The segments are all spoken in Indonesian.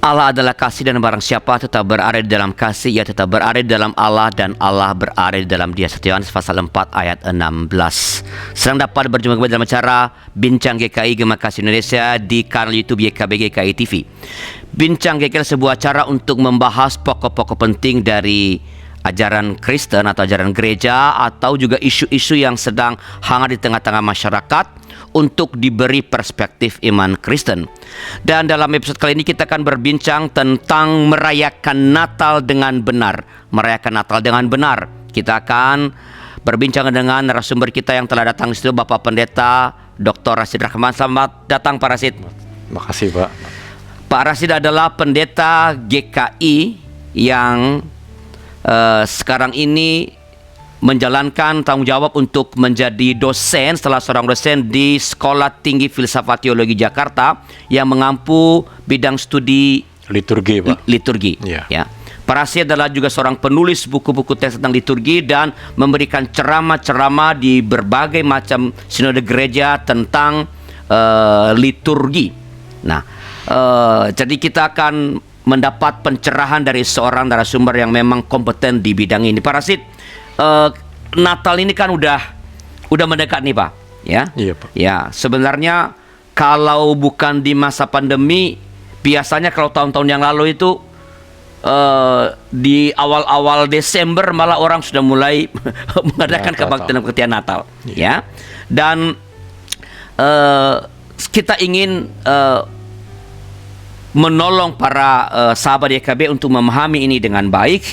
Allah adalah kasih dan barang siapa tetap berada di dalam kasih, ia tetap berada di dalam Allah dan Allah berada di dalam dia. 1 Yohanes pasal 4 ayat 16. Sedang dapat berjumpa kembali dalam acara Bincang GKI Gema Kasih Indonesia di kanal YouTube YKB GKI TV. Bincang GKI adalah sebuah acara untuk membahas pokok-pokok penting dari ajaran Kristen atau ajaran gereja, atau juga isu-isu yang sedang hangat di tengah-tengah masyarakat untuk diberi perspektif iman Kristen. Dan dalam episode kali ini kita akan berbincang tentang merayakan Natal dengan benar. Merayakan Natal dengan benar. Kita akan berbincang dengan narasumber kita yang telah datang di studio, Bapak Pendeta Dr. Rasid Rahman. Selamat datang Pak Rasid. Terima kasih Pak. Pak Rasid adalah pendeta GKI yang sekarang ini menjalankan tanggung jawab untuk menjadi dosen, setelah seorang dosen di Sekolah Tinggi Filsafat Teologi Jakarta yang mengampu bidang studi Liturgi Pak. Liturgi. Ya. Pak Rasid adalah juga seorang penulis buku-buku teks tentang liturgi dan memberikan ceramah-ceramah di berbagai macam sinode gereja tentang liturgi. Nah, jadi kita akan mendapat pencerahan dari seorang narasumber yang memang kompeten di bidang ini. Pak Rasid, Natal ini kan udah mendekat nih Pak, ya? Iya Pak. Ya, sebenarnya kalau bukan di masa pandemi, biasanya kalau tahun-tahun yang lalu itu di awal-awal Desember malah orang sudah mulai mengadakan kebaktian Natal, ya. Dan kita ingin menolong para sahabat YKB untuk memahami ini dengan baik.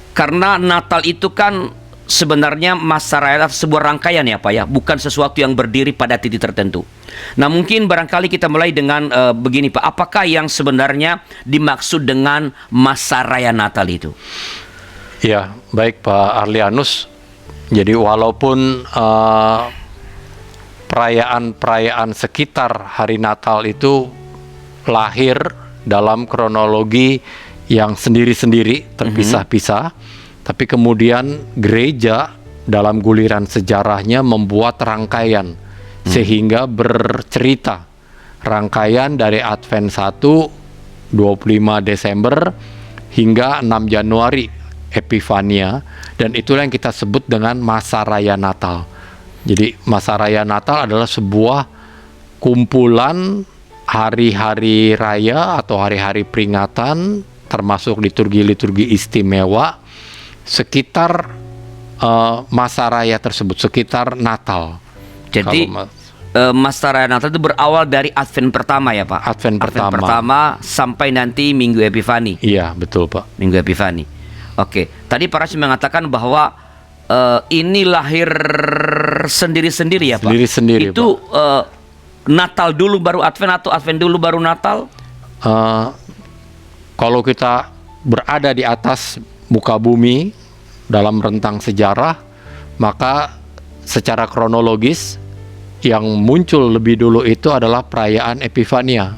Karena Natal itu kan sebenarnya masa raya, sebuah rangkaian ya Pak ya, bukan sesuatu yang berdiri pada titik tertentu. Nah, mungkin barangkali kita mulai dengan begini Pak, apakah yang sebenarnya dimaksud dengan masa raya Natal itu? Ya, baik Pak Arlianus. Jadi walaupun perayaan-perayaan sekitar hari Natal itu lahir dalam kronologi yang sendiri-sendiri, terpisah-pisah, tapi kemudian gereja dalam guliran sejarahnya membuat rangkaian sehingga bercerita rangkaian dari Advent 1 25 Desember hingga 6 Januari Epifania, dan itulah yang kita sebut dengan masa raya Natal. Jadi masa raya Natal adalah sebuah kumpulan hari-hari raya atau hari-hari peringatan, termasuk liturgi-liturgi istimewa sekitar masa raya tersebut, sekitar Natal. Jadi masa raya Natal itu berawal dari Advent pertama ya Pak? Advent pertama sampai nanti Minggu Epifani. Iya, betul Pak. Minggu Epifani. Oke, tadi Pak Rasid mengatakan bahwa ini lahir sendiri-sendiri ya Pak? Sendiri-sendiri itu Pak. Natal dulu baru Advent atau Advent dulu baru Natal? Kalau kita berada di atas muka bumi dalam rentang sejarah, maka secara kronologis yang muncul lebih dulu itu adalah perayaan Epifania.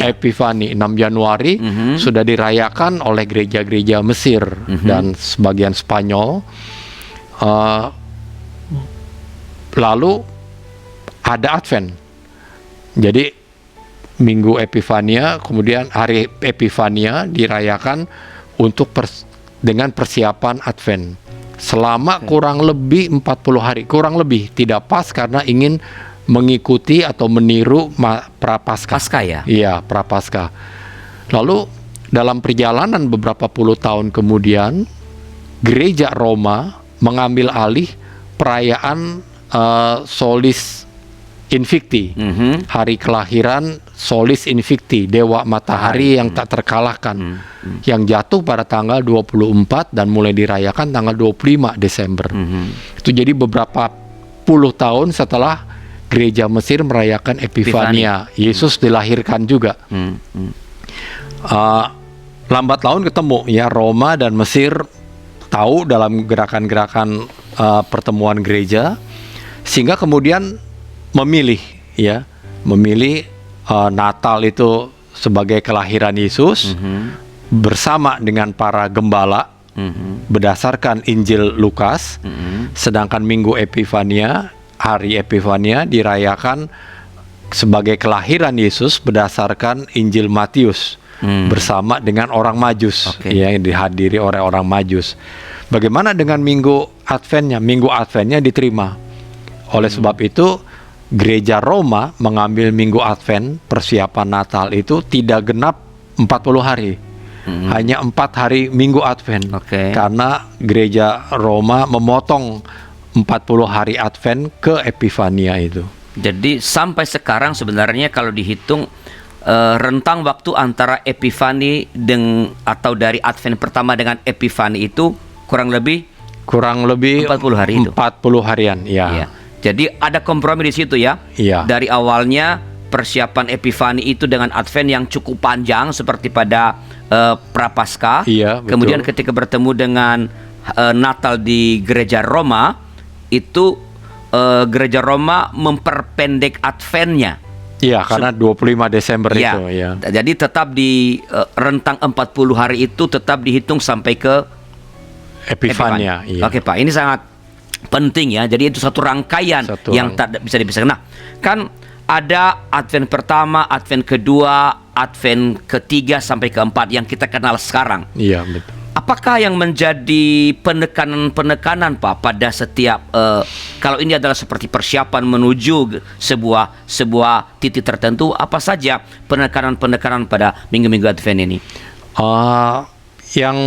Epifani 6 Januari sudah dirayakan oleh gereja-gereja Mesir dan sebagian Spanyol. Lalu ada Advent. Jadi Minggu Epifania, kemudian hari Epifania dirayakan untuk dengan persiapan Advent selama kurang lebih 40 hari, kurang lebih, tidak pas karena ingin mengikuti atau meniru Prapaskah. Paskah ya? Iya, Prapaskah. Lalu dalam perjalanan beberapa puluh tahun kemudian, gereja Roma mengambil alih perayaan Solis Invicti, hari kelahiran Solis Invicti, dewa matahari yang tak terkalahkan, yang jatuh pada tanggal 24 dan mulai dirayakan tanggal 25 Desember. Itu jadi beberapa puluh tahun setelah gereja Mesir merayakan Epifania, Yesus dilahirkan juga. Lambat laun ketemu ya, Roma dan Mesir tahu dalam gerakan-gerakan pertemuan gereja, sehingga kemudian memilih Natal itu sebagai kelahiran Yesus bersama dengan para gembala berdasarkan Injil Lukas. Sedangkan Minggu Epifania, hari Epifania dirayakan sebagai kelahiran Yesus berdasarkan Injil Matius bersama dengan orang Majus, yang dihadiri oleh orang Majus. Bagaimana dengan Minggu Adventnya? Minggu Adventnya diterima. Oleh sebab itu Gereja Roma mengambil Minggu Advent, persiapan Natal itu tidak genap 40 hari. Hanya 4 hari Minggu Advent. Karena Gereja Roma memotong 40 hari Advent ke Epifania itu. Jadi sampai sekarang sebenarnya kalau dihitung rentang waktu antara Epifani atau dari Advent pertama dengan Epifani itu kurang lebih 40 hari itu. 40 harian, ya. Iya. Jadi ada kompromi di situ ya. Iya. Dari awalnya persiapan Epifani itu dengan Advent yang cukup panjang seperti pada Prapaskah. Iya, betul. Kemudian ketika bertemu dengan Natal di Gereja Roma, itu Gereja Roma memperpendek Adventnya. Iya, karena 25 Desember ya, itu, ya. Jadi tetap di rentang 40 hari itu tetap dihitung sampai ke Epifania. Iya. Oke Pak, ini sangat penting ya. Jadi itu satu rangkaian yang tak bisa dipisahkan. Nah, kan ada Advent pertama, Advent kedua, Advent ketiga sampai keempat yang kita kenal sekarang. Iya, betul. Apakah yang menjadi penekanan Pak pada setiap kalau ini adalah seperti persiapan menuju sebuah titik tertentu, apa saja penekanan pada minggu-minggu Advent ini? Yang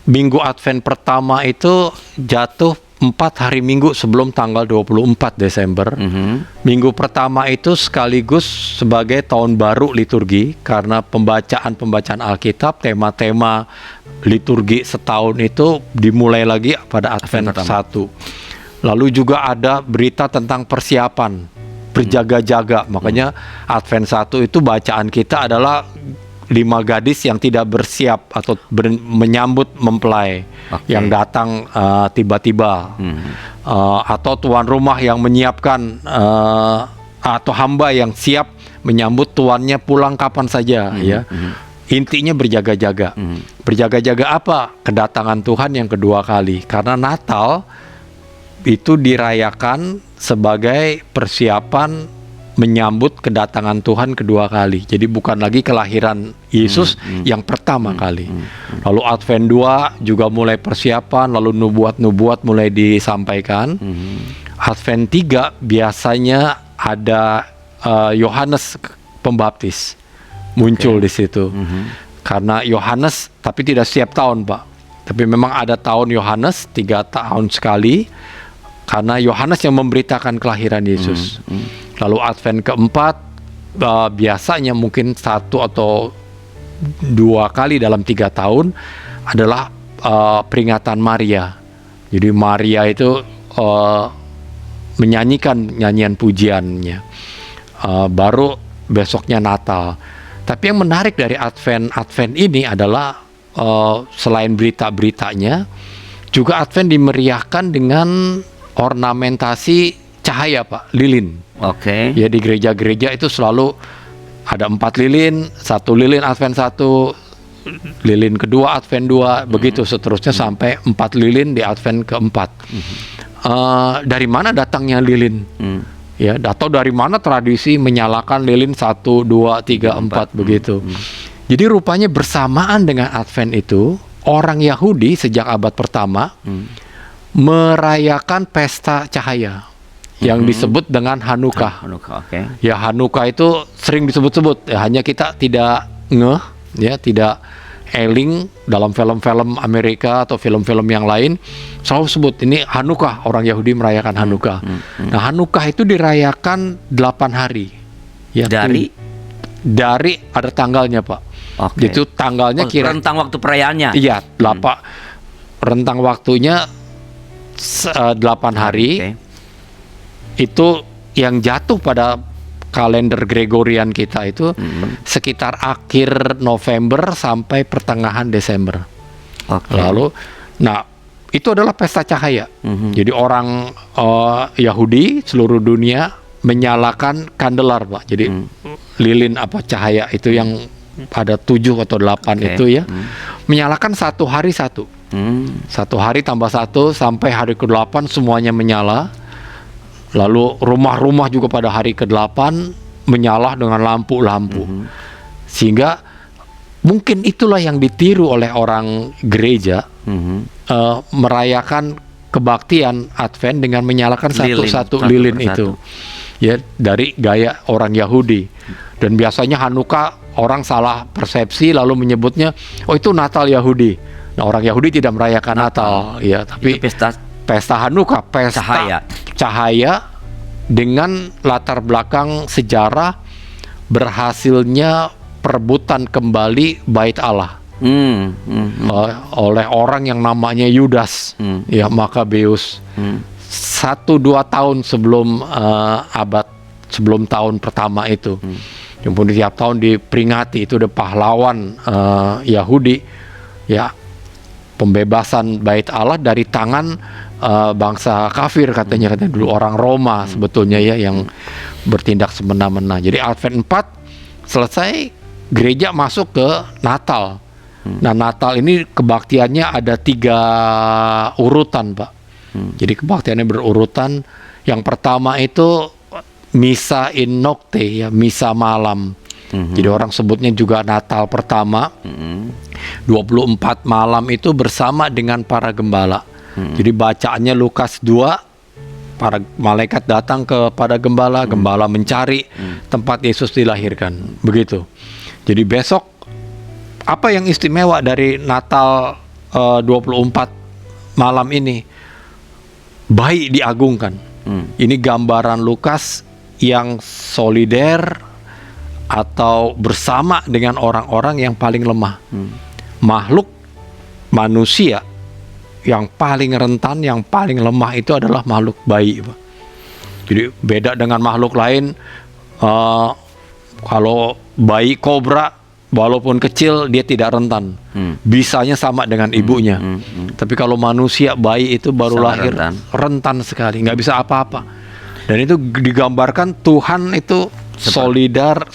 Minggu Advent pertama itu jatuh 4 hari Minggu sebelum tanggal 24 Desember. Minggu pertama itu sekaligus sebagai tahun baru liturgi, karena pembacaan Alkitab, tema-tema liturgi setahun itu dimulai lagi pada Advent 1. Lalu juga ada berita tentang persiapan, berjaga-jaga. Makanya Advent 1 itu bacaan kita adalah 5 gadis yang tidak bersiap atau menyambut mempelai yang datang tiba-tiba, atau tuan rumah yang menyiapkan, atau hamba yang siap menyambut tuannya pulang kapan saja, ya. Intinya berjaga-jaga. Berjaga-jaga apa? Kedatangan Tuhan yang kedua kali. Karena Natal itu dirayakan sebagai persiapan menyambut kedatangan Tuhan kedua kali. Jadi bukan lagi kelahiran Yesus yang pertama kali. Lalu Advent 2 juga mulai persiapan, lalu nubuat-nubuat mulai disampaikan. Advent 3 biasanya ada Yohanes Pembaptis muncul di situ. Karena Yohanes, tapi tidak setiap tahun, Pak. Tapi memang ada tahun Yohanes 3 tahun sekali, karena Yohanes yang memberitakan kelahiran Yesus. Lalu Advent keempat biasanya mungkin 1 atau 2 kali dalam 3 tahun adalah peringatan Maria. Jadi Maria itu menyanyikan nyanyian pujiannya. Baru besoknya Natal. Tapi yang menarik dari Advent ini adalah selain berita-beritanya, juga Advent dimeriahkan dengan ornamentasi cahaya, Pak, lilin. Ya, di gereja-gereja itu selalu ada 4 lilin, 1 lilin Advent 1, lilin kedua Advent 2, begitu seterusnya sampai 4 lilin di Advent keempat. Dari mana datangnya lilin? Ya, atau dari mana tradisi menyalakan lilin 1, 2, 3, 4 begitu. Jadi rupanya bersamaan dengan Advent itu, orang Yahudi sejak abad pertama merayakan pesta cahaya yang disebut dengan Hanukkah. Ya, Hanukkah itu sering disebut-sebut, ya, hanya kita tidak ngeh, ya, tidak eling dalam film-film Amerika atau film-film yang lain selalu sebut ini Hanukkah, orang Yahudi merayakan Hanukkah. Nah, Hanukkah itu dirayakan 8 hari. Ya, dari ada tanggalnya, Pak. Itu tanggalnya rentang waktu perayaannya. Iya, rentang waktunya 8 hari. Itu yang jatuh pada kalender Gregorian kita itu sekitar akhir November sampai pertengahan Desember. Lalu, nah, itu adalah pesta cahaya. Jadi orang Yahudi seluruh dunia menyalakan kandelar, Pak. Jadi lilin cahaya itu yang ada 7 atau 8 itu, ya, menyalakan 1 hari 1. 1 hari tambah 1 sampai hari ke-8 semuanya menyala. Lalu rumah-rumah juga pada hari ke-8 menyala dengan lampu-lampu. Sehingga mungkin itulah yang ditiru oleh orang gereja, merayakan kebaktian Advent dengan menyalakan satu lilin itu. Ya, dari gaya orang Yahudi. Dan biasanya Hanukkah orang salah persepsi lalu menyebutnya, oh itu Natal Yahudi. Nah, orang Yahudi tidak merayakan Natal, ya, tapi itu pesta Hanukkah, pesta cahaya dengan latar belakang sejarah berhasilnya perebutan kembali Bait Allah oleh orang yang namanya Yudas, ya, Makabeus. 1-2 tahun sebelum sebelum tahun pertama itu. Kemudian tiap tahun diperingati, itu ada pahlawan Yahudi, ya, pembebasan Bait Allah dari tangan bangsa kafir, katanya dulu orang Roma sebetulnya, ya, yang bertindak semena-mena. Jadi Advent 4 selesai, gereja masuk ke Natal. Nah, Natal ini kebaktiannya ada 3 urutan, Pak. Jadi kebaktiannya berurutan. Yang pertama itu Misa in Nocte, ya, misa malam. Jadi orang sebutnya juga Natal pertama. 24 malam itu bersama dengan para gembala. Jadi bacaannya Lukas 2, para malaikat datang kepada gembala, gembala mencari tempat Yesus dilahirkan. Begitu. Jadi besok, apa yang istimewa dari Natal 24 malam ini? Bayi diagungkan. Ini gambaran Lukas yang solider atau bersama dengan orang-orang yang paling lemah. Makhluk manusia yang paling rentan, yang paling lemah itu adalah makhluk bayi, Pak. Jadi beda dengan makhluk lain. Kalau bayi kobra, walaupun kecil, dia tidak rentan. Bisanya sama dengan ibunya. Tapi kalau manusia, bayi itu baru sangat lahir rentan sekali, nggak bisa apa-apa. Dan itu digambarkan Tuhan itu solider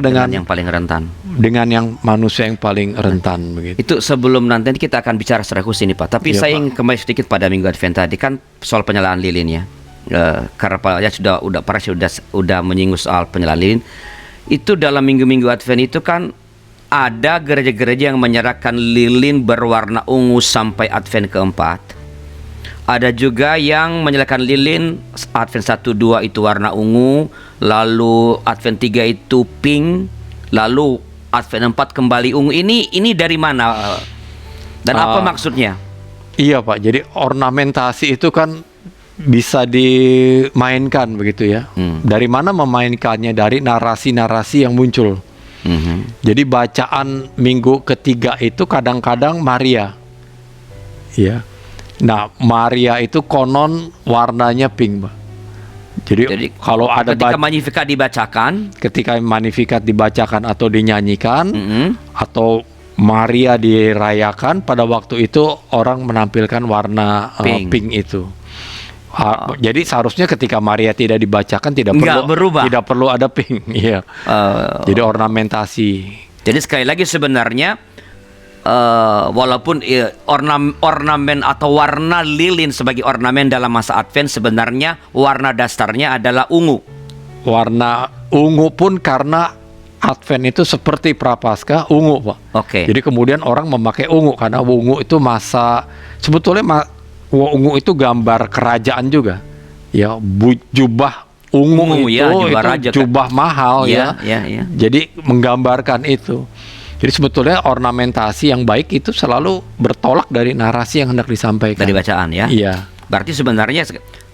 dengan yang paling rentan, dengan yang manusia yang paling rentan, begitu. Itu sebelum nanti kita akan bicara secara khusus ini, Pak. Tapi Ya, saya Pak. ingin kembali sedikit pada Minggu Advent tadi, kan soal penyalaan lilin, ya. Karena Pak ya sudah menyinggung soal penyalaan lilin. Itu dalam minggu-minggu Advent itu kan ada gereja-gereja yang menyerahkan lilin berwarna ungu sampai Advent keempat. Ada juga yang menyalakan lilin Advent 1-2 itu warna ungu, lalu Advent 3 itu pink, lalu Advent 4 kembali ungu. Ini dari mana? Dan apa maksudnya? Iya, Pak. Jadi ornamentasi itu kan bisa dimainkan, begitu ya. Dari mana memainkannya? Dari narasi-narasi yang muncul. Jadi bacaan minggu ketiga itu kadang-kadang Maria, ya. Nah, Maria itu konon warnanya pink, Pak. Jadi kalau ada ketika Magnificat dibacakan, atau dinyanyikan, atau Maria dirayakan, pada waktu itu orang menampilkan warna pink itu. Jadi seharusnya ketika Maria tidak dibacakan tidak perlu ada pink, ya. Jadi ornamentasi. Jadi sekali lagi sebenarnya walaupun ornamen atau warna lilin sebagai ornamen dalam masa Advent, sebenarnya warna dasarnya adalah ungu. Warna ungu pun karena Advent itu seperti Prapaskah, ungu, Pak. Oke. Jadi kemudian orang memakai ungu karena ungu itu sebetulnya ungu itu gambar kerajaan juga. Ya, jubah ungu itu, ya, jubah raja, jubah mahal, ya. Jadi menggambarkan itu. Jadi sebetulnya ornamentasi yang baik itu selalu bertolak dari narasi yang hendak disampaikan. Dari bacaan, ya. Iya. Berarti sebenarnya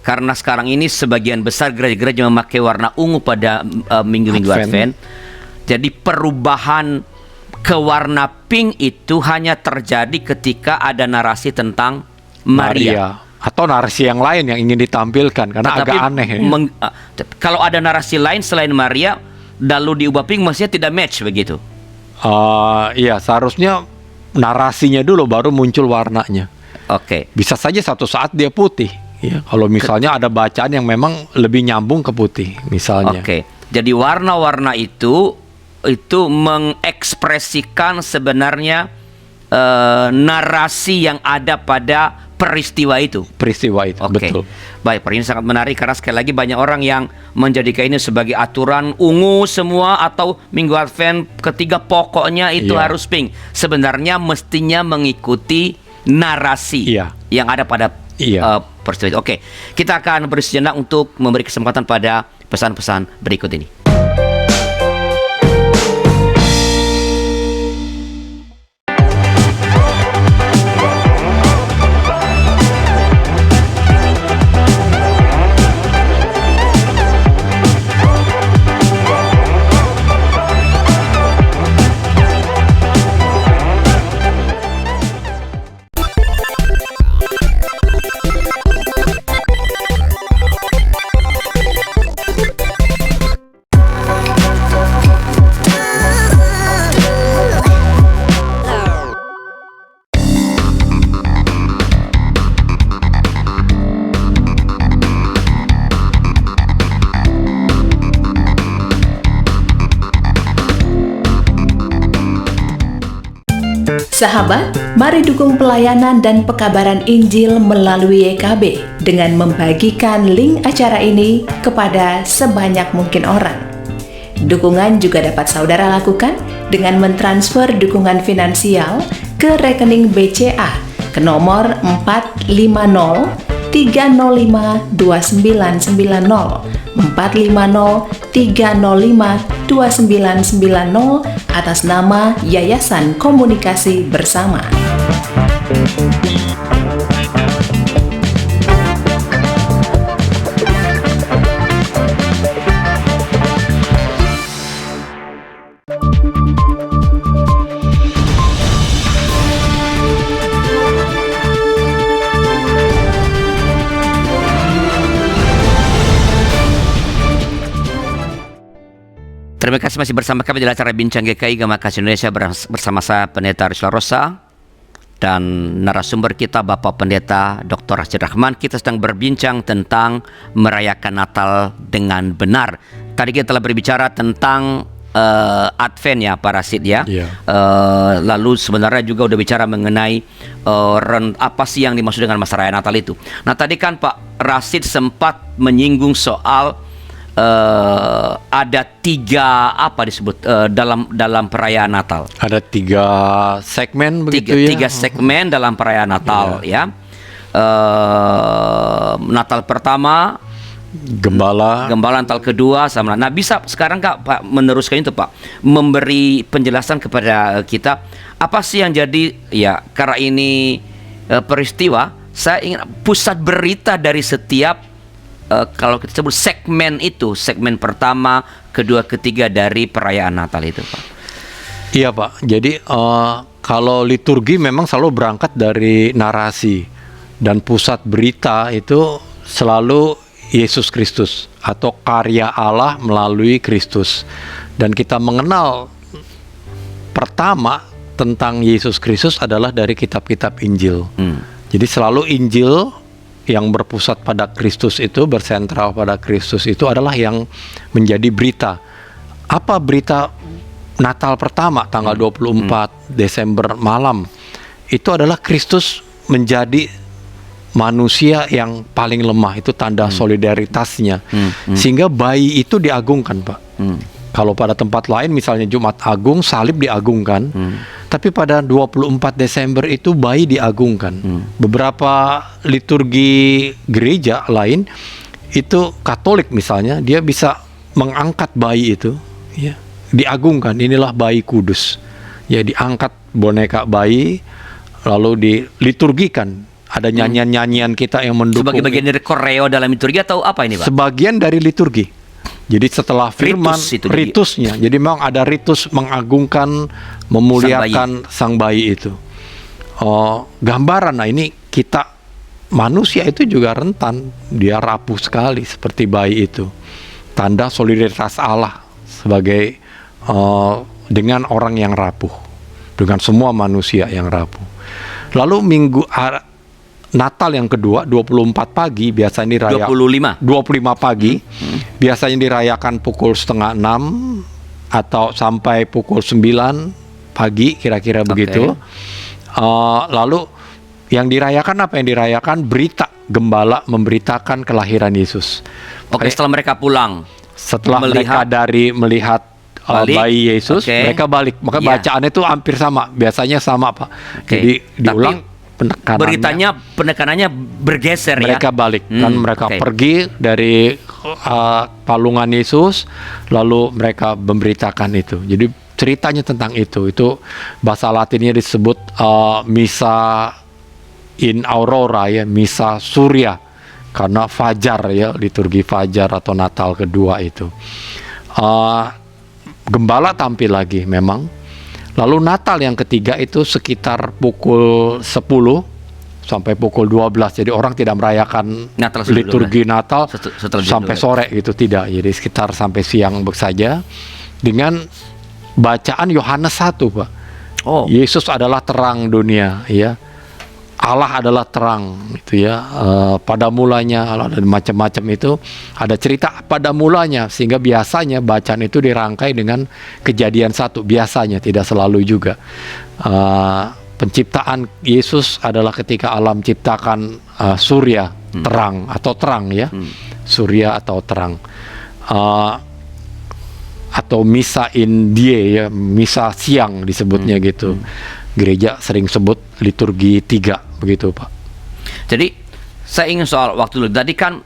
karena sekarang ini sebagian besar gereja-gereja memakai warna ungu pada minggu-minggu Advent. Jadi perubahan ke warna pink itu hanya terjadi ketika ada narasi tentang Maria. Atau narasi yang lain yang ingin ditampilkan, karena agak aneh. Kalau ada narasi lain selain Maria, lalu diubah pink, maksudnya tidak match begitu. Iya, seharusnya narasinya dulu baru muncul warnanya. Oke. Bisa saja satu saat dia putih, ya. Kalau misalnya ada bacaan yang memang lebih nyambung ke putih, misalnya. Oke. Jadi warna-warna itu mengekspresikan sebenarnya narasi yang ada pada peristiwa itu. Peristiwa itu, Oke. betul. Baik, Pak, ini sangat menarik karena sekali lagi banyak orang yang menjadikan ini sebagai aturan ungu semua atau Minggu Advent ketiga pokoknya itu Iya. harus pink. Sebenarnya mestinya mengikuti narasi Iya. yang ada pada Iya. peristiwa itu. Oke, kita akan beri sejenak untuk memberi kesempatan pada pesan-pesan berikut ini. Sahabat, mari dukung pelayanan dan pekabaran Injil melalui YKB dengan membagikan link acara ini kepada sebanyak mungkin orang. Dukungan juga dapat saudara lakukan dengan mentransfer dukungan finansial ke rekening BCA ke nomor 450 305 2990 450 305 2990 atas nama Yayasan Komunikasi Bersama. Terima kasih masih bersama kami di acara Bincang GKI Gema Kasih Indonesia bersama saya Pendeta Rizal Rosa dan narasumber kita Bapak Pendeta Dr. Rashid Rahman. Kita sedang berbincang tentang merayakan Natal dengan benar. Tadi kita telah berbicara tentang Advent ya Pak Rashid ya. Iya. Lalu sebenarnya juga udah bicara mengenai apa sih yang dimaksud dengan masa raya Natal itu. Nah tadi kan Pak Rashid sempat menyinggung soal ada tiga apa disebut dalam perayaan Natal. Ada 3 segmen begitu ya. Tiga segmen dalam perayaan Natal ya. Natal pertama, Gembala. Natal kedua sama. Nah bisa sekarang Pak meneruskan itu Pak, memberi penjelasan kepada kita apa sih yang jadi ya karena ini peristiwa. Saya ingin pusat berita dari setiap kalau kita sebut segmen itu, segmen pertama, kedua, ketiga dari perayaan Natal itu, Pak. Iya Pak, jadi kalau liturgi memang selalu berangkat dari narasi dan pusat berita itu selalu Yesus Kristus atau karya Allah melalui Kristus. Dan kita mengenal pertama tentang Yesus Kristus adalah dari kitab-kitab Injil. Jadi selalu Injil yang berpusat pada Kristus itu, bersentral pada Kristus itu adalah yang menjadi berita. Apa berita Natal pertama tanggal 24 Desember malam? Itu adalah Kristus menjadi manusia yang paling lemah, itu tanda solidaritasnya. Sehingga bayi itu diagungkan, Pak. Kalau pada tempat lain misalnya Jumat Agung, salib diagungkan. Tapi pada 24 Desember itu bayi diagungkan. Beberapa liturgi gereja lain itu Katolik misalnya, dia bisa mengangkat bayi itu, ya, diagungkan. Inilah bayi kudus. Ya, diangkat boneka bayi lalu diliturgikan. Ada nyanyian-nyanyian kita yang mendukung. Sebagai bagian dari koreo dalam liturgi atau apa ini, Pak? Sebagian dari liturgi. Jadi setelah firman, ritusnya. Jadi memang ada ritus mengagungkan, memuliakan sang bayi itu. Gambaran, nah ini kita manusia itu juga rentan. Dia rapuh sekali seperti bayi itu. Tanda solidaritas Allah sebagai dengan orang yang rapuh. Dengan semua manusia yang rapuh. Lalu Natal yang kedua 24 pagi biasanya dirayakan 25 pagi biasanya dirayakan pukul 5:30 atau sampai pukul 9 pagi kira-kira begitu. Lalu Yang dirayakan apa? Yang dirayakan berita gembala memberitakan kelahiran Yesus. Oke, setelah mereka pulang. Setelah melihat- mereka melihat Balik. bayi Yesus, Oke. mereka balik. Maka Iya. bacaannya itu hampir sama, biasanya sama, Pak. Oke. Jadi Tapi diulang penekanannya. penekanannya bergeser Mereka ya. balik dan mereka oke. pergi dari palungan Yesus, lalu mereka memberitakan itu. Jadi ceritanya tentang itu. Itu bahasa Latinnya disebut misa in aurora ya, misa surya, karena fajar ya, liturgi fajar atau Natal kedua itu. Gembala tampil lagi memang. Lalu Natal yang ketiga itu sekitar pukul 10 sampai pukul 12. Jadi orang tidak merayakan Natal sebelum liturgi Natal setelah sampai 12. sore gitu, tidak. Jadi sekitar sampai siang saja dengan bacaan Yohanes 1, Pak. Oh, Yesus adalah terang dunia, ya. Allah adalah terang, itu ya. Pada mulanya Allah, dan macam-macam itu ada cerita pada mulanya, sehingga biasanya bacaan itu dirangkai dengan Kejadian 1, biasanya, tidak selalu juga. Penciptaan Yesus adalah ketika alam ciptakan surya, terang atau terang ya, surya atau terang. Atau misa in die ya, misa siang disebutnya gitu. Gereja sering sebut liturgi 3 begitu, Pak. jadi saya ingin soal waktu dulu. Tadi kan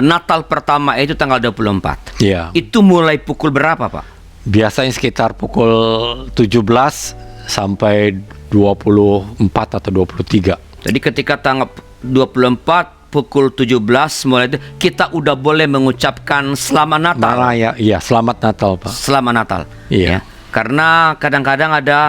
Natal pertama itu tanggal 24. Iya. Itu mulai pukul berapa, Pak? Biasanya sekitar pukul 17 sampai 24 atau 23. Jadi ketika tanggal 24 pukul 17 mulai itu kita udah boleh mengucapkan selamat Natal. Malah ya, iya, selamat Natal, Pak. Selamat Natal. Iya. Ya. Karena kadang-kadang ada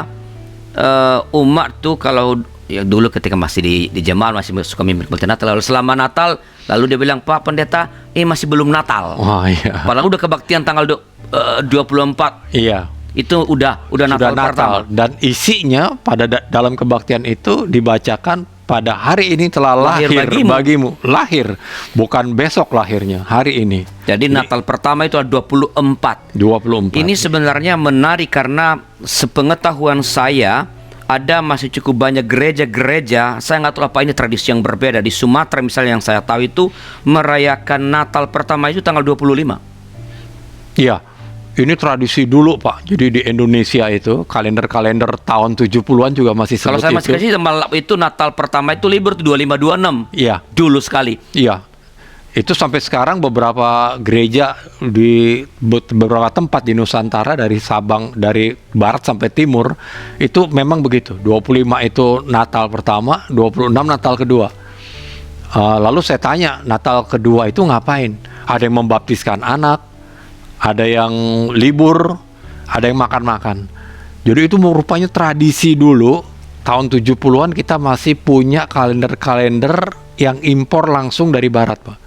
umat tuh kalau ya dulu ketika masih di Jemal masih suka menikmati Natal, lalu selamat Natal, lalu dia bilang, Pak Pendeta, masih belum Natal. Wah, iya. Padahal udah kebaktian tanggal 24. Iya. Itu udah Natal, Sudah pertama. Dan isinya pada dalam kebaktian itu dibacakan pada hari ini telah Lahir lahir bagimu. bagimu. Lahir, bukan besok lahirnya, hari ini. Jadi Natal pertama itu ada 24. 24. Ini sebenarnya menarik karena sepengetahuan saya ada masih cukup banyak gereja-gereja, saya nggak tahu apa ini tradisi yang berbeda. Di Sumatera misalnya yang saya tahu itu merayakan Natal pertama itu tanggal 25. Iya. Ini tradisi dulu, Pak. Jadi di Indonesia itu kalender-kalender tahun 70-an juga masih sebut Kalau saya masih itu. kecil itu Natal pertama itu libur tuh 25-26. Iya. Dulu sekali. Iya. Itu sampai sekarang beberapa gereja di beberapa tempat di Nusantara, dari Sabang, dari barat sampai timur, itu memang begitu. 25 itu Natal pertama, 26 Natal kedua. Lalu saya tanya, Natal kedua itu ngapain? Ada yang membaptiskan anak, ada yang libur, ada yang makan-makan. Jadi itu rupanya tradisi dulu. Tahun 70-an kita masih punya kalender-kalender yang impor langsung dari barat, Pak.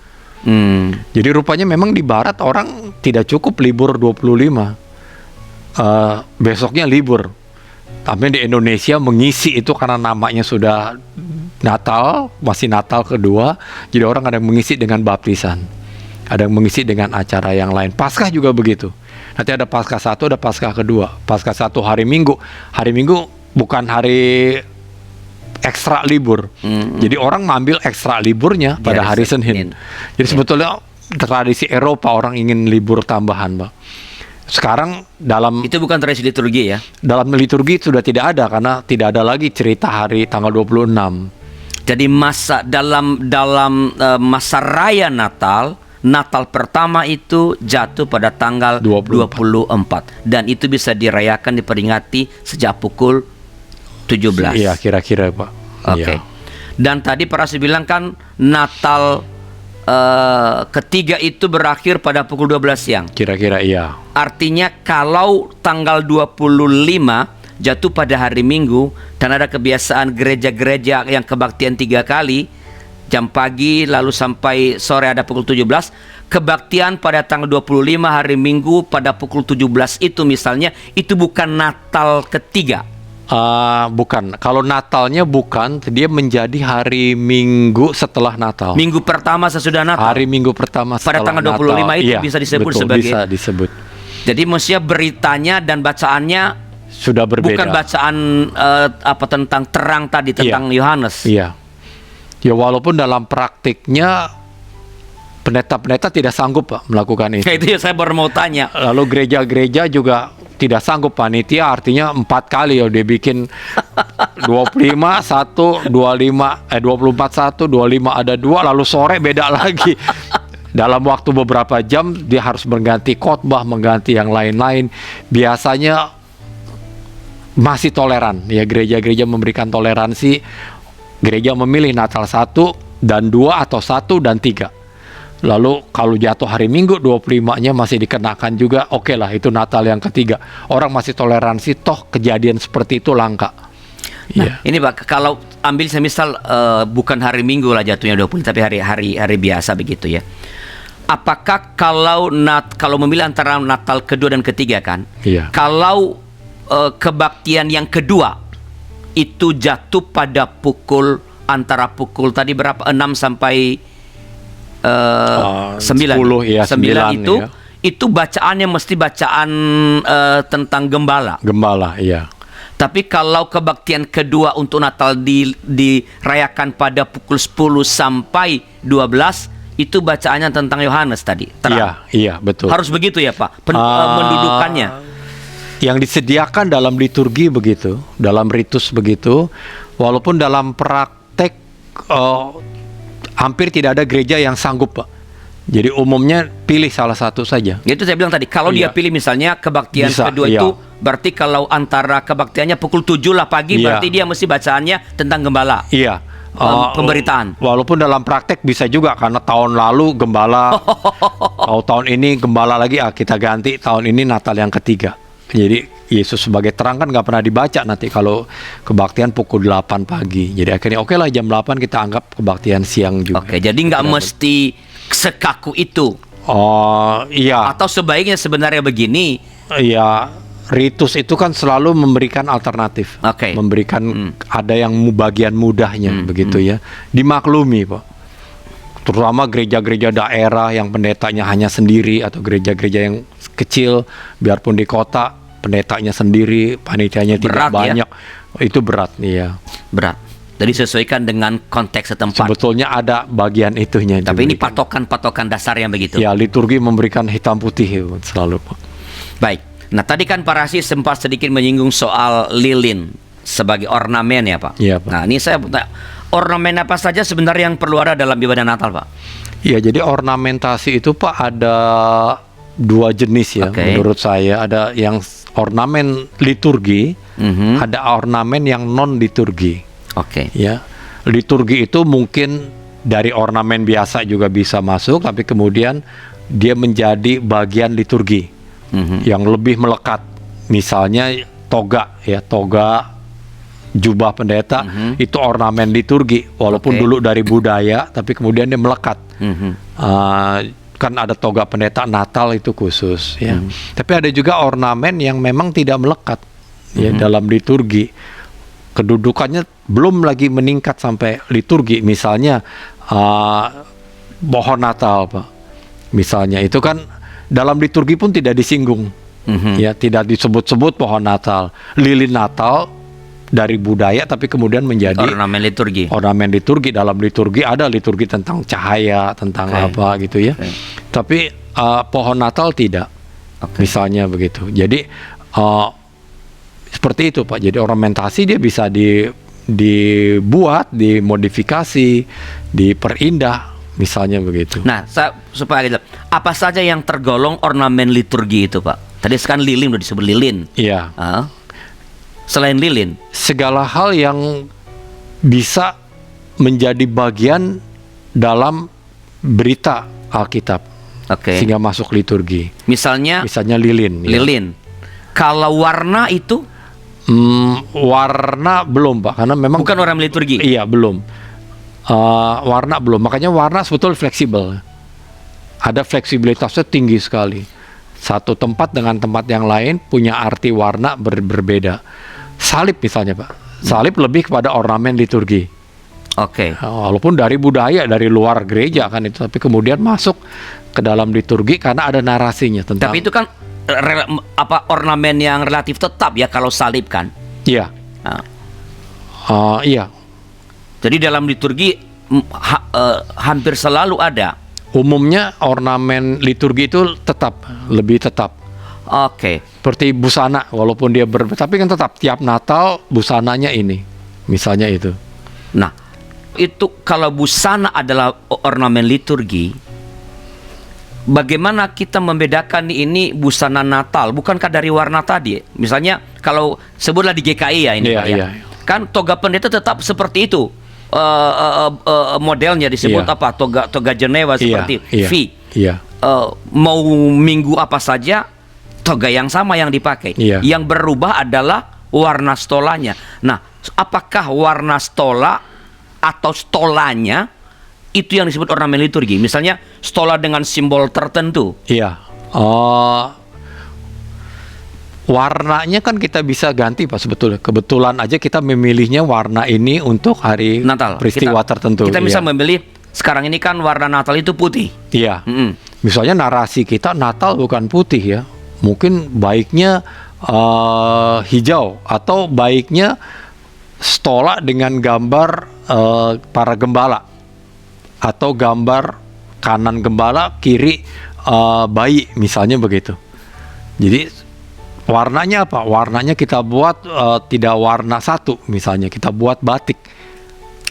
Jadi rupanya memang di barat orang tidak cukup libur 25, besoknya libur. Tapi di Indonesia mengisi itu karena namanya sudah Natal, masih Natal kedua, jadi orang ada yang mengisi dengan baptisan, ada yang mengisi dengan acara yang lain. Paskah juga begitu. Nanti ada Paskah 1, ada Paskah kedua. Paskah 1 hari Minggu bukan hari ekstra libur. Jadi orang ngambil ekstra liburnya pada hari Senin. Jadi sebetulnya tradisi Eropa orang ingin libur tambahan, Pak. Sekarang Itu bukan tradisi liturgi ya. dalam liturgi sudah tidak ada, karena tidak ada lagi cerita hari tanggal 26. Jadi dalam masa raya Natal pertama itu jatuh pada tanggal 24 dan itu bisa dirayakan, diperingati sejak pukul 17. Iya, kira-kira, Pak. Oke. Iya. Dan tadi Pak Rasul bilang kan Natal ketiga itu berakhir pada pukul 12 siang. Kira-kira iya. Artinya kalau tanggal 25 jatuh pada hari Minggu dan ada kebiasaan gereja-gereja yang kebaktian 3 kali, jam pagi lalu sampai sore ada pukul 17, kebaktian pada tanggal 25 hari Minggu pada pukul 17 itu misalnya, itu bukan Natal ketiga. Bukan. Kalau Natalnya bukan, dia menjadi hari Minggu setelah Natal. Minggu pertama sesudah Natal. Hari Minggu pertama Pada setelah tanggal 25 Natal. itu Iya, bisa disebut betul, sebagai. bisa disebut. Jadi maksudnya beritanya dan bacaannya sudah berbeda. Bukan bacaan tentang terang tadi tentang Yohanes. Iya. Ya walaupun dalam praktiknya pendeta-pendeta tidak sanggup Pak melakukan itu. Itu ya saya baru mau tanya. Lalu gereja-gereja juga tidak sanggup, panitia artinya 4 kali ya dia bikin 25 1 25 24 1 25 ada 2 lalu sore beda lagi. Dalam waktu beberapa jam dia harus mengganti khotbah, mengganti yang lain-lain. Biasanya masih toleran ya, gereja-gereja memberikan toleransi. Gereja memilih Natal 1 dan 2 atau 1 dan 3. Lalu kalau jatuh hari Minggu 25-nya masih dikenakan juga, oke lah itu Natal yang ketiga. Orang masih toleransi, toh kejadian seperti itu langka. Nah, ini Pak, kalau ambil semisal bukan hari Minggu lah jatuhnya 20, tapi hari biasa begitu ya. Apakah kalau memilih antara Natal kedua dan ketiga kan? Iya. Kalau kebaktian yang kedua itu jatuh pada antara pukul tadi berapa? 6 sampai 9 ya, 9 itu ya. Itu bacaannya mesti bacaan tentang gembala. Gembala, iya. Tapi kalau kebaktian kedua untuk Natal dirayakan pada pukul 10 sampai 12, itu bacaannya tentang Yohanes tadi. Iya, betul. Harus begitu ya Pak, mendudukannya. Yang disediakan dalam liturgi begitu, dalam ritus begitu, walaupun dalam praktek hampir tidak ada gereja yang sanggup Pak. Jadi umumnya pilih salah satu saja. Itu saya bilang tadi, kalau dia pilih misalnya kebaktian kedua itu, berarti kalau antara kebaktiannya pukul 7 lah pagi, berarti dia mesti bacaannya tentang gembala. Iya. Pemberitaan. Walaupun dalam praktek bisa juga, karena tahun lalu gembala, tahun ini gembala lagi, kita ganti tahun ini Natal yang ketiga. Jadi Yesus sebagai terang kan nggak pernah dibaca nanti kalau kebaktian pukul 8 pagi. Jadi akhirnya oke lah jam 8 kita anggap kebaktian siang juga. Oke, jadi nggak mesti sekaku itu. Oh iya. Atau sebaiknya sebenarnya begini. Iya, ritus itu kan selalu memberikan alternatif. Oke. Memberikan ada yang bagian mudahnya begitu ya. Dimaklumi Pak. Terutama gereja-gereja daerah yang pendetanya hanya sendiri, atau gereja-gereja yang kecil, biarpun di kota pendetanya sendiri, panitianya tidak banyak, itu berat ya. Berat. Jadi sesuaikan dengan konteks setempat. Sebetulnya ada bagian itunya. Tapi ini patokan dasar yang begitu. Ya, liturgi memberikan hitam putih selalu Pak. Baik. Nah tadi kan Pak Rasi sempat sedikit menyinggung soal lilin sebagai ornamen ya Pak. Iya Pak. Nah ini saya ornamen apa saja sebenarnya yang perlu ada dalam ibadah Natal Pak? Iya, jadi ornamentasi itu Pak ada 2 jenis ya menurut saya. Ada yang ornamen liturgi, ada ornamen yang non liturgi. Ya, liturgi itu mungkin dari ornamen biasa juga bisa masuk, tapi kemudian dia menjadi bagian liturgi yang lebih melekat. Misalnya toga ya, toga jubah pendeta itu ornamen liturgi, walaupun dulu dari budaya, tapi kemudian dia melekat. Kan ada toga pendeta Natal itu khusus ya. Tapi ada juga ornamen yang memang tidak melekat ya dalam liturgi. Kedudukannya belum lagi meningkat sampai liturgi. Misalnya pohon Natal Pak. Misalnya itu kan dalam liturgi pun tidak disinggung. Ya, tidak disebut-sebut pohon Natal. Lilin Natal dari budaya tapi kemudian menjadi ornamen liturgi. Ornamen liturgi. Dalam liturgi ada liturgi tentang cahaya, tentang apa gitu ya. Tapi pohon Natal tidak. Misalnya begitu. Jadi seperti itu Pak. Jadi ornamentasi dia bisa dibuat, dimodifikasi, diperindah, misalnya begitu. Nah, supaya gitu, apa saja yang tergolong ornamen liturgi itu Pak? Tadi kan lilin, udah disebut lilin. Iya. Selain lilin, segala hal yang bisa menjadi bagian dalam berita Alkitab, sehingga masuk liturgi. Misalnya lilin. Lilin. Ya. Kalau warna itu? Warna belum Pak, karena memang bukan ornamen liturgi. Iya, belum. Warna belum. Makanya warna sebetulnya fleksibel. Ada fleksibilitasnya tinggi sekali. Satu tempat dengan tempat yang lain punya arti warna berbeda. Salib misalnya Pak. Salib lebih kepada ornamen liturgi. Walaupun dari budaya, dari luar gereja kan itu, tapi kemudian masuk ke dalam liturgi karena ada narasinya tentang. Tapi itu kan ornamen yang relatif tetap ya kalau salib kan. Iya. Iya. Jadi dalam liturgi hampir selalu ada. Umumnya ornamen liturgi itu tetap, lebih tetap. Oke. Seperti busana, walaupun dia tapi kan tetap tiap Natal busananya ini, misalnya itu. Nah, itu kalau busana adalah ornamen liturgi, bagaimana kita membedakan ini busana Natal? Bukankah dari warna tadi? Misalnya kalau sebutlah di GKI ya ini, Pak, ya. Iya. Kan toga pendeta tetap seperti itu. Modelnya disebut Iya. apa? Toga Jenewa seperti iya, V. Iya. Mau minggu apa saja toga yang sama yang dipakai. Iya. Yang berubah adalah warna stolanya. Nah, apakah warna stola atau stolanya itu yang disebut ornamen liturgi? Misalnya stola dengan simbol tertentu. Iya. Warnanya kan kita bisa ganti Pak sebetulnya. Kebetulan aja kita memilihnya warna ini untuk hari Natal. peristiwa tertentu. Kita bisa Iya. memilih. Sekarang ini kan warna Natal itu putih. Iya. Mm-mm. Misalnya narasi kita Natal bukan putih ya. Mungkin baiknya hijau atau baiknya stola dengan gambar para gembala atau gambar kanan gembala kiri bayi misalnya begitu. Jadi warnanya apa? Warnanya kita buat tidak warna satu misalnya kita buat batik.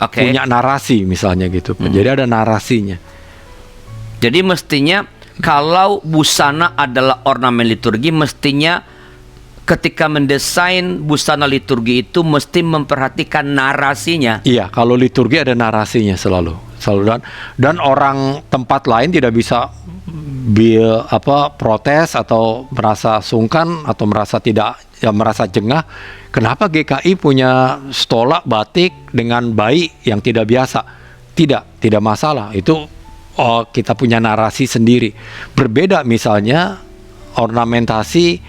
Oke. Punya narasi misalnya gitu. Jadi ada narasinya. Jadi mestinya kalau busana adalah ornamen liturgi, mestinya ketika mendesain busana liturgi itu mesti memperhatikan narasinya. Iya, kalau liturgi ada narasinya selalu dan orang tempat lain tidak bisa protes atau merasa sungkan atau merasa jengah. Kenapa GKI punya stola batik dengan bayi yang tidak biasa? Tidak masalah. Itu kita punya narasi sendiri. Berbeda misalnya ornamentasi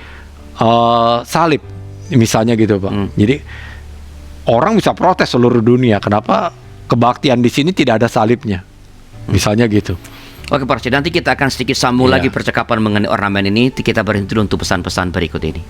salib misalnya gitu Pak. Jadi orang bisa protes seluruh dunia. Kenapa kebaktian di sini tidak ada salibnya? Misalnya gitu. Oke Pak Arci, nanti kita akan sedikit sambung Iya. lagi percakapan mengenai ornamen ini. Kita berhenti dulu untuk pesan-pesan berikut ini.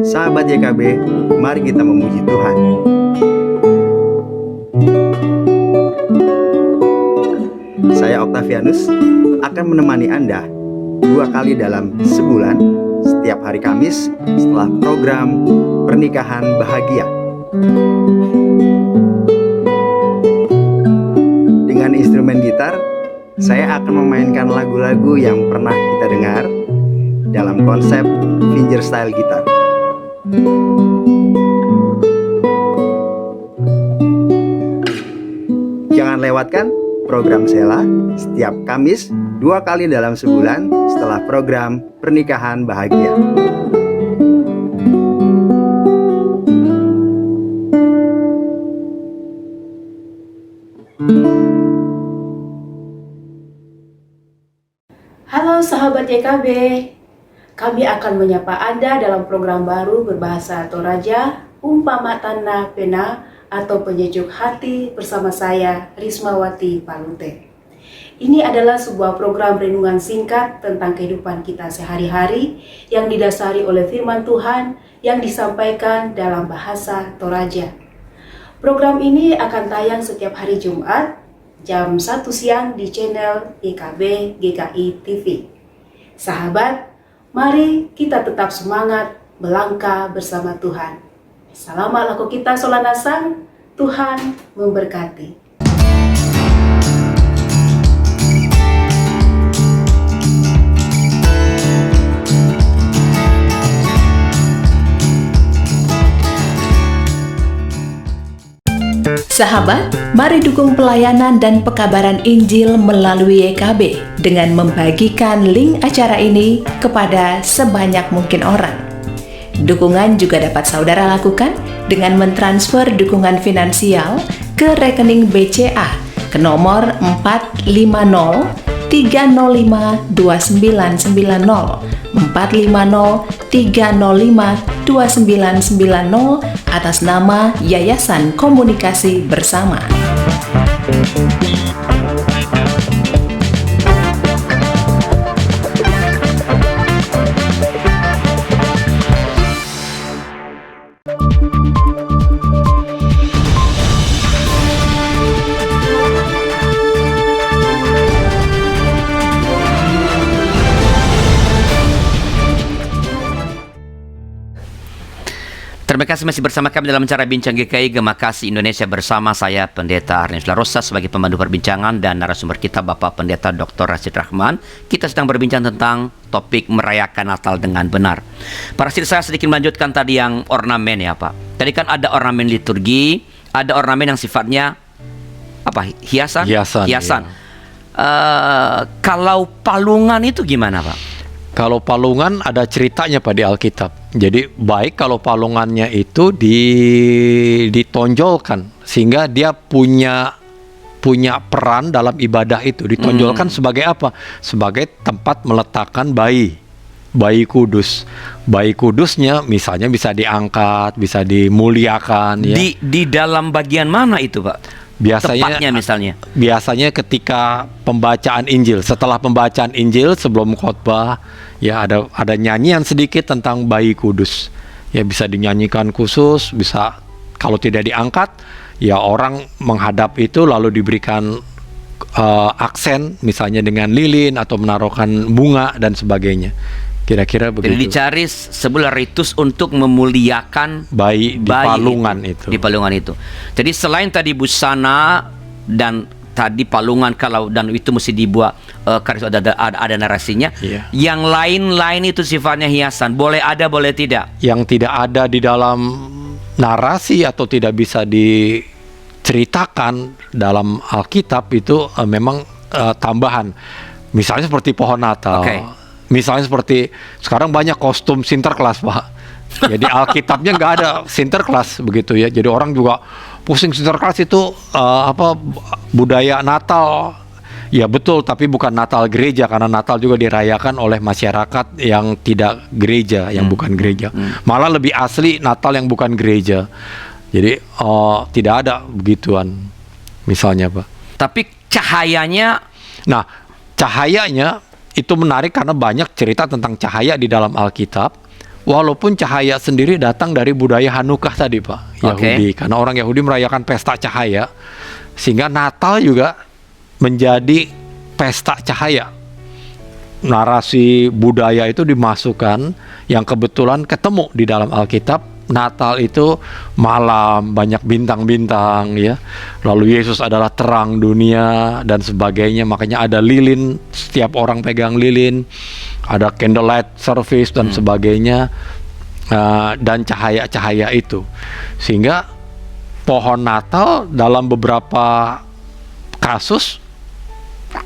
Sahabat YKB, mari kita memuji Tuhan. Saya Octavianus akan menemani Anda 2 kali dalam sebulan, setiap hari Kamis setelah program Pernikahan Bahagia. Dengan instrumen gitar, saya akan memainkan lagu-lagu yang pernah kita dengar dalam konsep fingerstyle gitar. Jangan lewatkan program Sela setiap Kamis 2 kali dalam sebulan setelah program Pernikahan Bahagia. Halo sahabat YKB, kami akan menyapa Anda dalam program baru berbahasa Toraja, Umpama Tanah Pena atau Penyejuk Hati bersama saya, Rismawati Palute. Ini adalah sebuah program renungan singkat tentang kehidupan kita sehari-hari yang didasari oleh firman Tuhan yang disampaikan dalam bahasa Toraja. Program ini akan tayang setiap hari Jumat, jam 1 siang di channel YKB GKI TV. Sahabat, mari kita tetap semangat melangkah bersama Tuhan. Selamat laku kita solanasang, Tuhan memberkati. Sahabat, mari dukung pelayanan dan pekabaran Injil melalui YKB dengan membagikan link acara ini kepada sebanyak mungkin orang. Dukungan juga dapat saudara lakukan dengan mentransfer dukungan finansial ke rekening BCA ke nomor 450-305-2990 450-305-2990 atas nama Yayasan Komunikasi Bersama. Terima kasih masih bersama kami dalam acara Bincang GKI Gema Kasih Indonesia bersama saya Pendeta Arnius Larosa sebagai pemandu perbincangan dan narasumber kita Bapak Pendeta Dr. Rashid Rahman. Kita sedang berbincang tentang topik merayakan Natal dengan benar. Para siswa saya sedikit melanjutkan tadi yang ornamen ya Pak. Tadi kan ada ornamen liturgi, ada ornamen yang sifatnya apa? Hiasan. Iya. Kalau palungan itu gimana Pak? Kalau palungan ada ceritanya Pak di Alkitab. Jadi baik kalau palungannya itu ditonjolkan sehingga dia punya peran dalam ibadah itu. Ditonjolkan sebagai apa? Sebagai tempat meletakkan bayi kudus. Bayi kudusnya misalnya bisa diangkat, bisa dimuliakan ya. Di dalam bagian mana itu Pak? Tepatnya misalnya. Biasanya ketika pembacaan Injil, setelah pembacaan Injil sebelum khotbah ya ada nyanyian sedikit tentang bayi kudus. Ya bisa dinyanyikan khusus, bisa kalau tidak diangkat ya orang menghadap itu lalu diberikan aksen misalnya dengan lilin atau menaruhkan bunga dan sebagainya. Kira-kira begitu. Jadi dicari sebuah ritus untuk memuliakan bayi di palungan itu. Di palungan itu. Jadi selain tadi busana dan tadi palungan kalau dan itu mesti dibuat karis ada narasinya. Iya. Yang lain-lain itu sifatnya hiasan. Boleh ada, boleh tidak. Yang tidak ada di dalam narasi atau tidak bisa diceritakan dalam Alkitab itu memang tambahan. Misalnya seperti pohon Natal. Okay. Misalnya seperti sekarang banyak kostum Sinterklas Pak. Jadi Alkitabnya nggak ada Sinterklas begitu ya. Jadi orang juga pusing Sinterklas itu budaya Natal. Ya betul, tapi bukan Natal gereja karena Natal juga dirayakan oleh masyarakat yang tidak gereja, yang bukan gereja. Malah lebih asli Natal yang bukan gereja. Jadi tidak ada begituan misalnya Pak. Tapi cahayanya. Nah cahayanya itu menarik karena banyak cerita tentang cahaya di dalam Alkitab. Walaupun cahaya sendiri datang dari budaya Hanukkah tadi Pak, Yahudi. Karena orang Yahudi merayakan pesta cahaya. Sehingga Natal juga menjadi pesta cahaya. Narasi budaya itu dimasukkan yang kebetulan ketemu di dalam Alkitab. Natal itu malam, banyak bintang-bintang ya. Lalu Yesus adalah terang dunia dan sebagainya. Makanya ada lilin, setiap orang pegang lilin. Ada candlelight service dan sebagainya. Dan cahaya-cahaya itu. Sehingga pohon Natal dalam beberapa kasus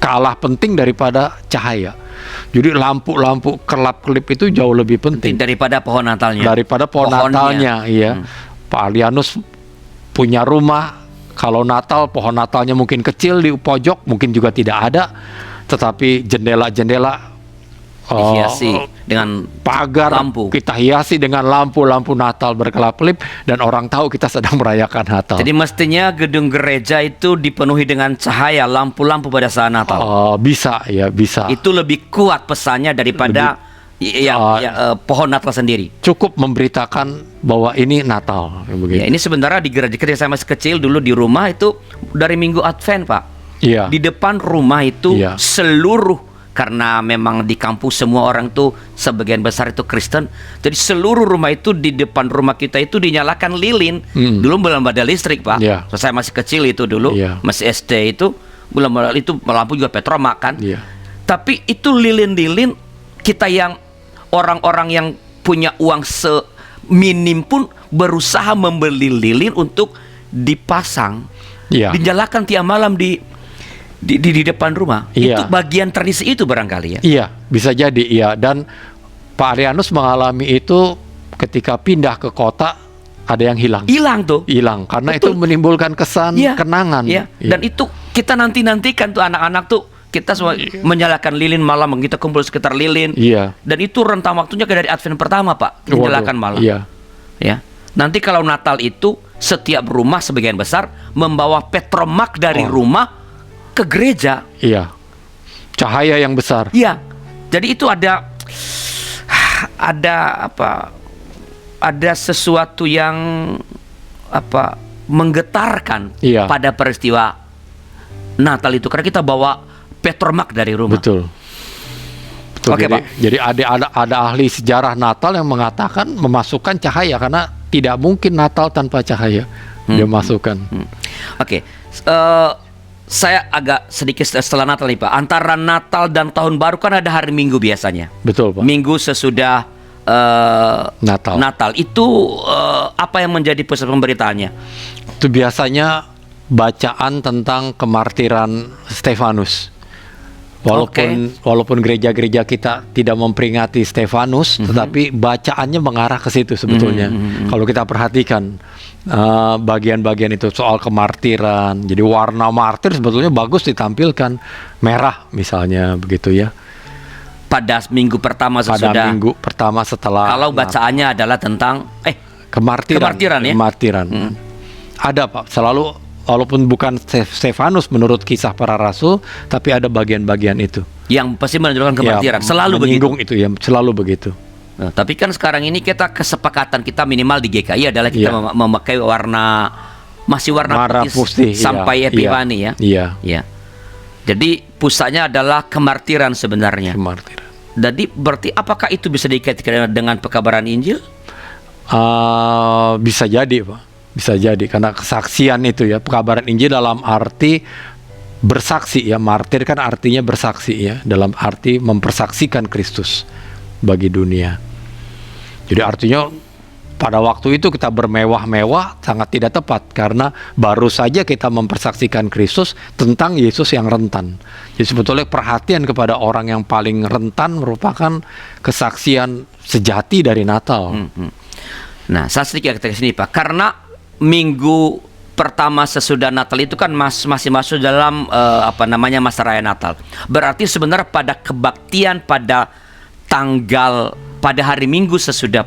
kalah penting daripada cahaya. Jadi lampu-lampu kelap-kelip itu jauh lebih penting daripada pohon Natalnya. Daripada pohon Natalnya, iya. Pak Alianus punya rumah, kalau Natal pohon Natalnya mungkin kecil di pojok, mungkin juga tidak ada, tetapi jendela-jendela dihiasi dengan pagar lampu. Kita hiasi dengan lampu-lampu Natal berkelap-kelip dan orang tahu kita sedang merayakan Natal. Jadi mestinya gedung gereja itu dipenuhi dengan cahaya lampu-lampu pada saat Natal. Bisa ya, bisa. Itu lebih kuat pesannya daripada pohon Natal sendiri. Cukup memberitakan bahwa ini Natal. Ya, ini sebenarnya di gereja ketika saya masih kecil dulu di rumah itu dari Minggu Advent Pak. Iya. Di depan rumah itu seluruh, karena memang di kampus semua orang tuh sebagian besar itu Kristen. Jadi seluruh rumah itu di depan rumah kita itu dinyalakan lilin. Dulu belum ada listrik Pak. Saya masih kecil itu dulu, masih SD itu belum ada, itu lampu juga Petromak kan. Tapi itu lilin-lilin kita yang orang-orang yang punya uang seminim pun berusaha membeli lilin untuk dipasang Iya. dinyalakan tiap malam di depan rumah. Iya. Itu bagian tradisi itu barangkali ya. Iya, bisa jadi iya. Dan Pak Arianus mengalami itu ketika pindah ke kota, ada yang hilang. Hilang tuh. Hilang karena Betul. itu menimbulkan kesan Iya. kenangan. Iya. Iya. Dan itu kita nantikan tuh anak-anak tuh, kita semua menyalakan lilin malam, kita kumpul sekitar lilin. Iya. Dan itu rentang waktunya kayak dari Advent pertama, Pak, menyalakan Waduh, malam. Iya. Ya. Nanti kalau Natal itu setiap rumah sebagian besar membawa petromak dari rumah ke gereja. Iya. Cahaya yang besar. Iya. Jadi itu ada apa? Ada sesuatu yang apa? Menggetarkan Iya. pada peristiwa Natal itu karena kita bawa petromak dari rumah. Betul. Betul. Oke, jadi, Pak. Jadi ada ahli sejarah Natal yang mengatakan memasukkan cahaya karena tidak mungkin Natal tanpa cahaya. Dia masukkan. Oke. Saya agak sedikit setelah Natal nih, Pak. Antara Natal dan Tahun Baru kan ada hari Minggu biasanya. Betul, Pak. Minggu sesudah Natal itu apa yang menjadi pusat pemberitaannya? Itu biasanya bacaan tentang kemartiran Stefanus. Walaupun gereja-gereja kita tidak memperingati Stefanus, tetapi bacaannya mengarah ke situ sebetulnya. Kalau kita perhatikan bagian-bagian itu soal kemartiran, jadi warna martir sebetulnya bagus ditampilkan, merah misalnya begitu ya. Pada minggu pertama Pada sesudah. minggu pertama setelah Kalau bacaannya adalah tentang kemartiran ya? Kemartiran. Ada, Pak, selalu, walaupun bukan Stefanus menurut Kisah Para Rasul, tapi ada bagian-bagian itu. yang pasti menunjukkan kemartiran. Ya, Selalu begitu. menyinggung itu ya, selalu begitu. Nah, tapi kan sekarang ini kesepakatan kita minimal di GKI adalah kita Iya. memakai masih warna Merah putih, sampai iya, Epifani ya. Iya. Ya. Jadi pusatnya adalah kemartiran sebenarnya. Kemartiran. Jadi berarti apakah itu bisa dikaitkan dengan pekabaran Injil? Bisa jadi, Pak. Bisa jadi karena kesaksian itu ya, pekabaran Injil dalam arti bersaksi ya. Martir kan artinya bersaksi ya, dalam arti mempersaksikan Kristus bagi dunia. Jadi artinya pada waktu itu kita bermewah-mewah sangat tidak tepat karena baru saja kita mempersaksikan Kristus tentang Yesus yang rentan. Jadi sebetulnya perhatian kepada orang yang paling rentan merupakan kesaksian sejati dari Natal. Nah, saya sedikit ke sini, Pak. Karena minggu pertama sesudah Natal itu kan masih masuk dalam masa raya Natal. Berarti sebenarnya pada kebaktian pada pada hari Minggu sesudah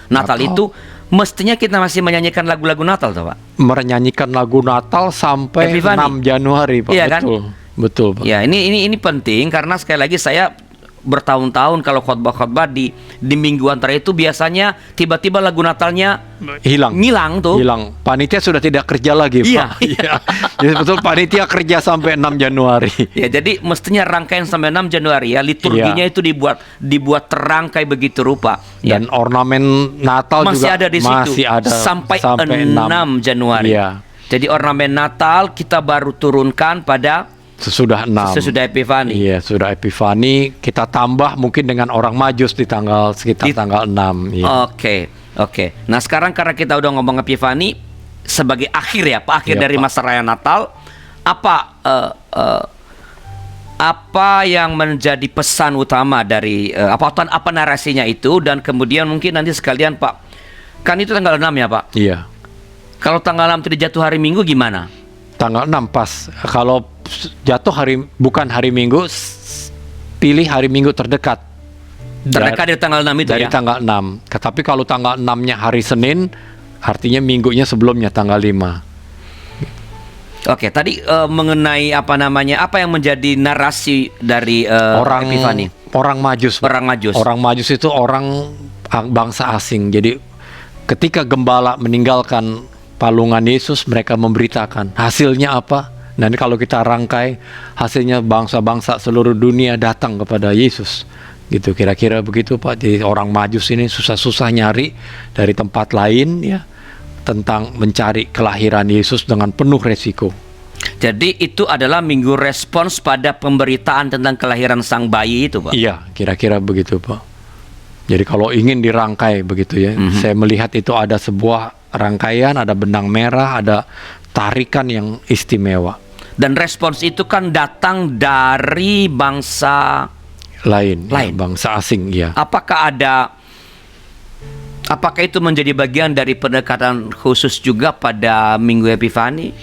Natal itu mestinya kita masih menyanyikan lagu-lagu Natal, toh, Pak? Menyanyikan lagu Natal sampai Epifani. 6 Januari, Pak. Iya, kan? Betul, Pak. Ya, ini penting karena sekali lagi saya bertahun-tahun kalau khotbah-khotbah di minggu antara itu biasanya tiba-tiba lagu Natalnya ngilang tuh. Hilang. Panitia sudah tidak kerja lagi, Iya. Pak. Iya. Jadi betul panitia kerja sampai 6 Januari. Ya, jadi mestinya rangkaian sampai 6 Januari ya, liturginya Iya. itu dibuat terangkai begitu rupa. Ya. Dan ornamen Natal Masih juga ada di situ masih ada sampai 6 Januari. Iya. Jadi ornamen Natal kita baru turunkan pada Sesudah 6. sesudah Epifani. Iya, sudah Epifani kita tambah mungkin dengan orang Majus di sekitar tanggal 6. Iya. Oke. Nah, sekarang karena kita udah ngomong Epifani sebagai akhir ya, Pak, akhir Iya, dari Pak. masa raya Natal, apa yang menjadi pesan utama dari apa narasinya itu, dan kemudian mungkin nanti sekalian, Pak, kan itu tanggal 6 ya, Pak. Iya. Kalau tanggal 6 tidak jatuh hari Minggu gimana? Tanggal 6 pas. Kalau jatuh bukan hari Minggu, pilih hari Minggu terdekat. Terdekat dari tanggal 6 itu Dari ya? tanggal 6. Tapi kalau tanggal 6-nya hari Senin, artinya minggunya sebelumnya tanggal 5. Oke, tadi mengenai apa yang menjadi narasi dari Epifani? Orang Majus. Orang Majus. Orang Majus itu orang bangsa asing. Jadi ketika gembala meninggalkan palungan Yesus, mereka memberitakan hasilnya apa. Dan kalau kita rangkai, hasilnya bangsa-bangsa seluruh dunia datang kepada Yesus. Gitu, kira-kira begitu, Pak. Jadi orang Majus ini susah-susah nyari dari tempat lain ya tentang mencari kelahiran Yesus dengan penuh resiko. Jadi itu adalah minggu respons pada pemberitaan tentang kelahiran sang bayi itu, Pak? Iya, kira-kira begitu, Pak. Jadi kalau ingin dirangkai begitu ya, saya melihat itu ada sebuah rangkaian, ada benang merah, ada ketarikan yang istimewa. Dan respons itu kan datang dari bangsa Lain. Lain. Bangsa asing, ya. Apakah itu menjadi bagian dari pendekatan khusus juga pada Minggu Epifani?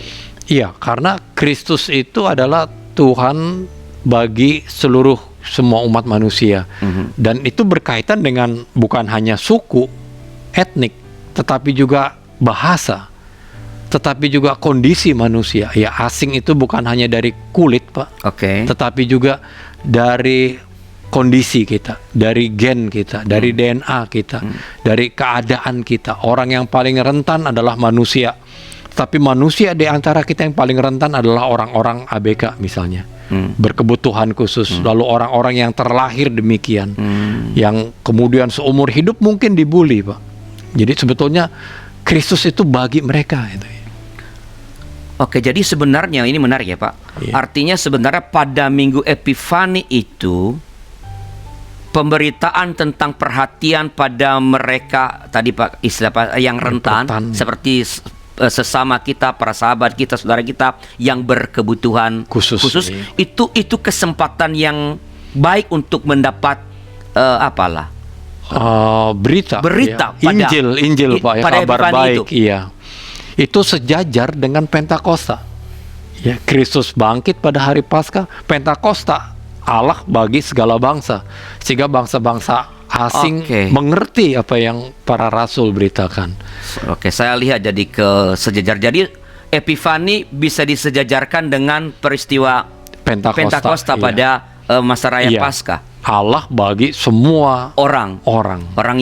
Iya, karena Kristus itu adalah Tuhan bagi semua umat manusia. Dan itu berkaitan dengan bukan hanya suku, etnik, tetapi juga bahasa, tetapi juga kondisi manusia. Ya, asing itu bukan hanya dari kulit, Pak. Oke. Tetapi juga dari kondisi kita, dari gen kita, dari DNA kita, dari keadaan kita. Orang yang paling rentan adalah manusia. Tapi manusia di antara kita yang paling rentan adalah orang-orang ABK misalnya. Berkebutuhan khusus. Lalu orang-orang yang terlahir demikian. Yang kemudian seumur hidup mungkin dibully, Pak. Jadi sebetulnya Kristus itu bagi mereka itu. Oke, jadi sebenarnya ini menarik ya, Pak. Iya. Artinya sebenarnya pada Minggu Epifani itu pemberitaan tentang perhatian pada mereka tadi, Pak, istilah Pak, yang rentan, seperti sesama kita, para sahabat kita, saudara kita yang berkebutuhan khusus. Iya. Itu kesempatan yang baik untuk mendapat berita ya. pada Injil Pak, ya, pada kabar Epifani baik itu. Iya. Itu sejajar dengan Pentakosta. Ya, Kristus bangkit pada hari Paskah. Pentakosta, Allah bagi segala bangsa, sehingga bangsa-bangsa asing mengerti apa yang para rasul beritakan. Oke, saya lihat jadi ke sejajar. Jadi Epifani bisa disejajarkan dengan peristiwa Pentakosta pada masa raya Paskah. Allah bagi semua orang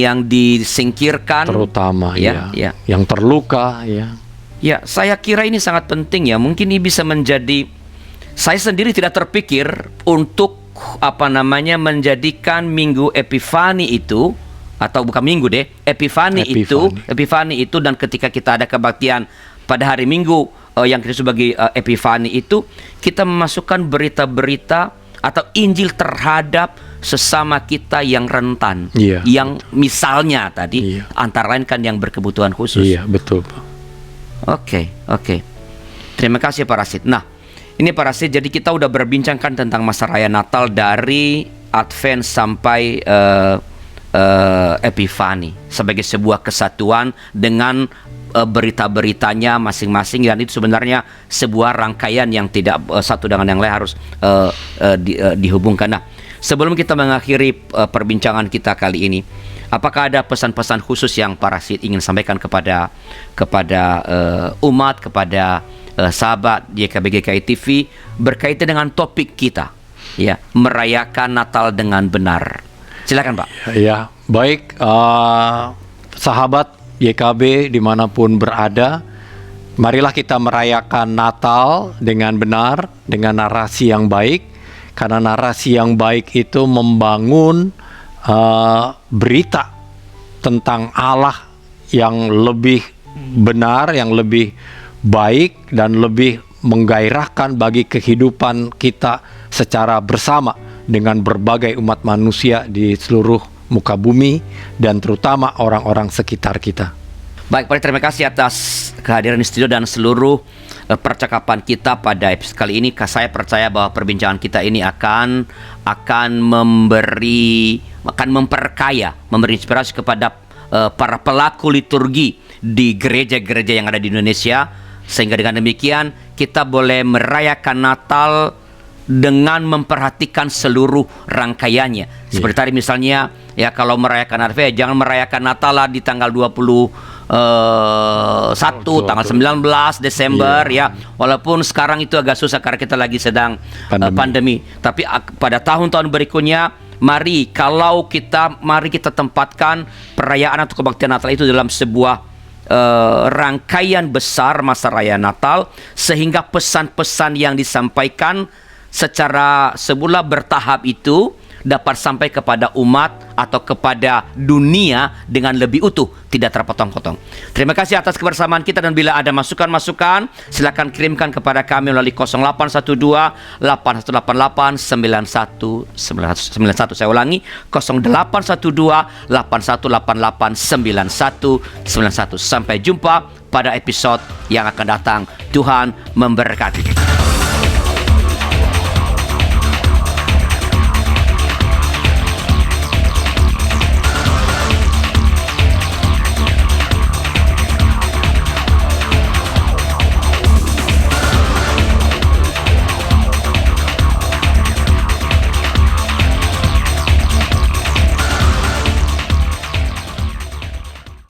yang disingkirkan, terutama yang terluka, Ya, saya kira ini sangat penting ya. Mungkin ini bisa menjadi, saya sendiri tidak terpikir untuk menjadikan Minggu Epifani itu, atau bukan Minggu deh, Epifani itu, dan ketika kita ada kebaktian pada hari Minggu yang kita sebagai Epifani itu, kita memasukkan berita-berita atau Injil terhadap sesama kita yang rentan, yang misalnya tadi antara lain kan yang berkebutuhan khusus. Iya, betul, Pak. Oke. Terima kasih Pak Rasid. Nah, ini Pak Rasid, jadi kita udah berbincangkan tentang masa raya Natal dari Advent sampai Epifani sebagai sebuah kesatuan dengan berita-beritanya masing-masing, dan itu sebenarnya sebuah rangkaian yang tidak satu dengan yang lain, harus dihubungkan. Nah, sebelum kita mengakhiri perbincangan kita kali ini, apakah ada pesan-pesan khusus yang Pak Rasid ingin sampaikan kepada umat, kepada sahabat YKB GKI TV berkaitan dengan topik kita, ya, merayakan Natal dengan benar? Silakan, Pak. Ya, baik, sahabat YKB dimanapun berada, marilah kita merayakan Natal dengan benar, dengan narasi yang baik, karena narasi yang baik itu membangun berita tentang Allah yang lebih benar, yang lebih baik, dan lebih menggairahkan bagi kehidupan kita secara bersama dengan berbagai umat manusia di seluruh muka bumi, dan terutama orang-orang sekitar kita. Baik, Pak, terima kasih atas kehadiran di studio dan seluruh percakapan kita pada episode kali ini. Saya percaya bahwa perbincangan kita ini akan memperkaya, memberi inspirasi kepada para pelaku liturgi di gereja-gereja yang ada di Indonesia, sehingga dengan demikian kita boleh merayakan Natal dengan memperhatikan seluruh rangkaiannya. Seperti tadi misalnya, ya, kalau merayakan Advent, jangan merayakan Natal lah di tanggal 21, tanggal 19 Desember, ya. Walaupun sekarang itu agak susah karena kita lagi sedang pandemi. Tapi pada tahun-tahun berikutnya, mari kita tempatkan perayaan atau kebaktian Natal itu dalam sebuah rangkaian besar masa raya Natal, sehingga pesan-pesan yang disampaikan secara semula bertahap itu dapat sampai kepada umat atau kepada dunia dengan lebih utuh, tidak terpotong-potong. Terima kasih atas kebersamaan kita, dan bila ada masukan-masukan, silakan kirimkan kepada kami melalui 0812 8188 9191. Saya ulangi, 0812 8188 9191. Sampai jumpa pada episode yang akan datang. Tuhan memberkati.